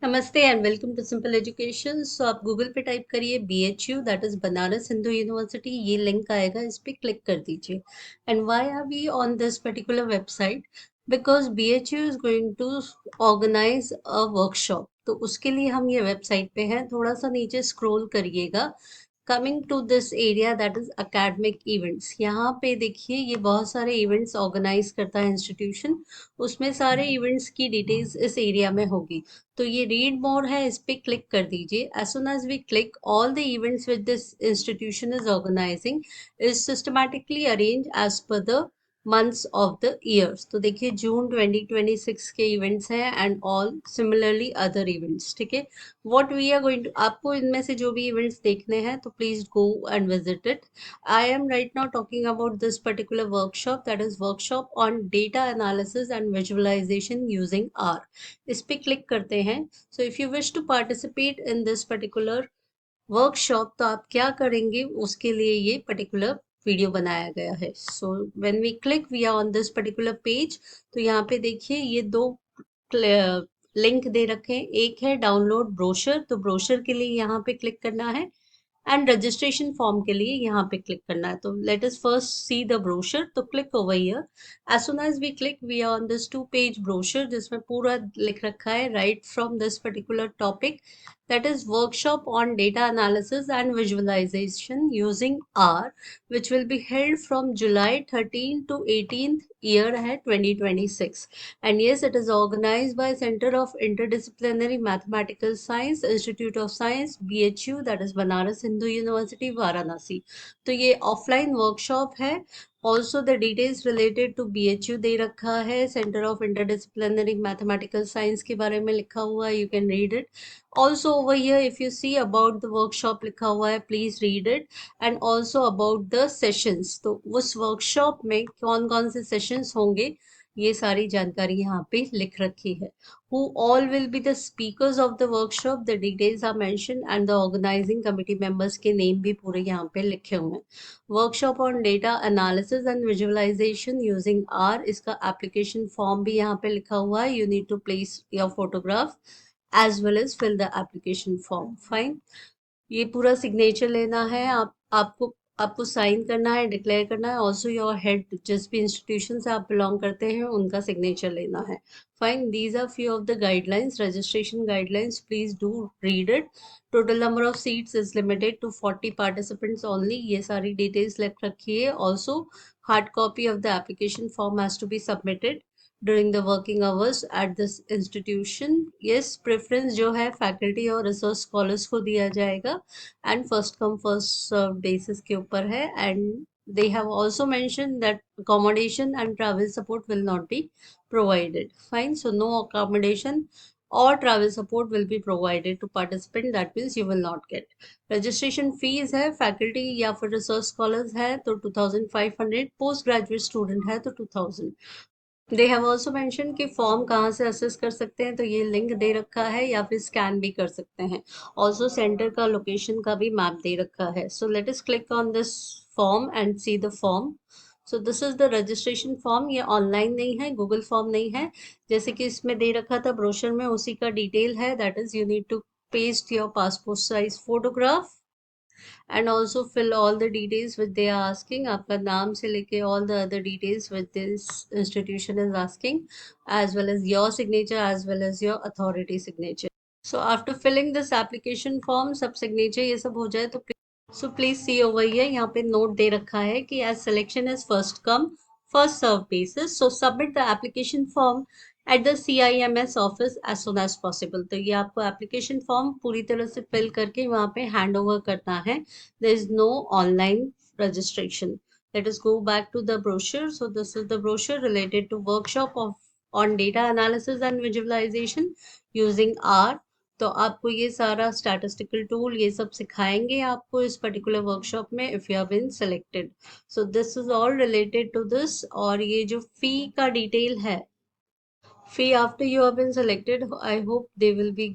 नमस्ते and welcome to simple education. So आप Google पे टाइप करिए BHU, that is Banaras Hindu university. ये लिंक आएगा, इस पे क्लिक कर दीजिए। And why are we on this particular website? Because BHU is going to organise a workshop. तो उसके लिए हम ये वेबसाइट पे हैं। थोड़ा सा नीचे स्क्रॉल करिएगा। Coming to this area that is academic events, यहाँ पे देखिए ये बहुत सारे इवेंट्स ऑर्गेनाइज करता है इंस्टीट्यूशन। उसमें सारे इवेंट्स की डिटेल्स इस एरिया में होगी। तो ये रीड मोर है, इस पे क्लिक कर दीजिए। As soon as we click, all the events with this institution is organizing is systematically arranged as per the months of the years. तो देखिए जून 2026 के इवेंट्स हैं and all similarly other events. ठीक है, what we are going to, आपको इनमें से जो भी इवेंट्स देखने हैं तो please go and visit it. I am right now talking about this particular workshop, that is workshop on data analysis and visualization using R. इस पे क्लिक करते हैं। So if you wish to participate in this particular workshop, तो आप क्या करेंगे, उसके लिए ये पर्टिकुलर वीडियो बनाया गया है। So when we click we are on this particular page. तो यहाँ पे देखिए ये दो लिंक दे रखे हैं। एक है डाउनलोड ब्रोशर, तो ब्रोशर के लिए यहाँ पे क्लिक करना है। एंड रजिस्ट्रेशन फॉर्म के लिए यहाँ पे क्लिक करना है। तो let us first see the brochure. तो click over here. As soon as we click we are on this 2 page brochure, जिसमें पूरा लिख रखा है right from this particular topic, that is workshop on data analysis and visualization using R, which will be held from July 13 to 18th, year ahead 2026. And yes, it is organized by Center of Interdisciplinary Mathematical Science, Institute of Science, BHU, that is Banaras Hindu University, Varanasi. तो ये offline workshop है। Also the details related to BHU दे रखा है। Centre of interdisciplinary mathematical science के बारे में लिखा हुआ है, you can read it. Also over here, if you see about the workshop लिखा हुआ है, please read it. And also about the sessions, तो उस workshop में कौन कौन से sessions होंगे, ये सारी जानकारी यहाँ पे लिख रखी है। Who all will be the speakers of the workshop, the details are mentioned, and the organizing committee members के name भी पूरे यहाँ पे लिखे हुए हैं। Workshop on data analysis and visualization using R, इसका application form भी यहाँ पे लिखा हुआ है। You need to place your photograph as well as fill the application form. Fine. ये पूरा सिग्नेचर लेना है। आपको साइन करना है, डिक्लेयर करना है। ऑल्सो योर हेड, जिस भी इंस्टीट्यूशन से आप बिलोंग करते हैं उनका सिग्नेचर लेना है। Fine, these are few of the guidelines, registration guidelines, please do read it. Total number of seats is limited to 40 participants only, ये सारी डिटेल्स लिख रखी है। Also hard copy of the application form has to be submitted during the working hours at this institution. Yes, preference जो है faculty और research scholars को दिया जाएगा and first come first serve basis के ऊपर है। And they have also mentioned that accommodation and travel support will not be provided. Fine, so no accommodation or travel support will be provided to participant, that means you will not get. Registration fees है, faculty या फिर research scholars है तो 2500, post graduate student है तो 2000। They have also mention कि form कहाँ से असेस कर सकते हैं, तो ये लिंक दे रखा है या फिर स्कैन भी कर सकते हैं। ऑल्सो सेंटर का लोकेशन का भी मैप दे रखा है। So let us click on this form and see the form. So this is the registration form. ये ऑनलाइन नहीं है, गूगल फॉर्म नहीं है, जैसे कि इसमें दे रखा था ब्रोशर में, उसी का डिटेल है। That is you need to paste your passport size photograph and also fill all the details which they are asking. आपका नाम से लेके all the other details which this institution is asking, as well as your signature as well as your authority signature. So after filling this application form, सब signature ये सब हो जाए तो so please see over here, यहाँ पे note दे रखा है कि as selection is first come first serve basis, so submit the application form at the CIMS office as soon as possible. तो ये आपको एप्लीकेशन फॉर्म पूरी तरह से फिल करके वहाँ पे हैंड ओवर करना है। There is no online registration. Let us go back to the brochure. So this is the brochure related to workshop of on data analysis and visualization using R. तो आपको ये सारा statistical tool ये सब सिखाएंगे आपको इस पर्टिकुलर वर्कशॉप में, if you have been selected. So this is all related to this. और ये जो फी का डिटेल है, fee after you have been selected, I hope they will be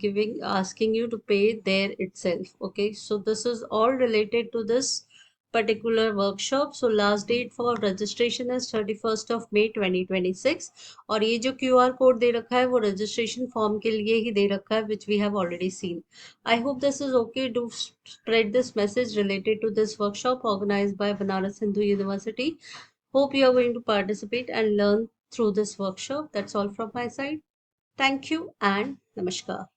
asking you to pay there itself. Okay, so this is all related to this particular workshop. So last date for registration is 31st of May 2026. और ये जो QR code दे रखा है वो registration form के लिए ही दे रखा है, which we have already seen. I hope this is okay. Do spread this message related to this workshop organized by Banaras Hindu University. Hope you are going to participate and learn through this workshop. That's all from my side. Thank you and namaskar.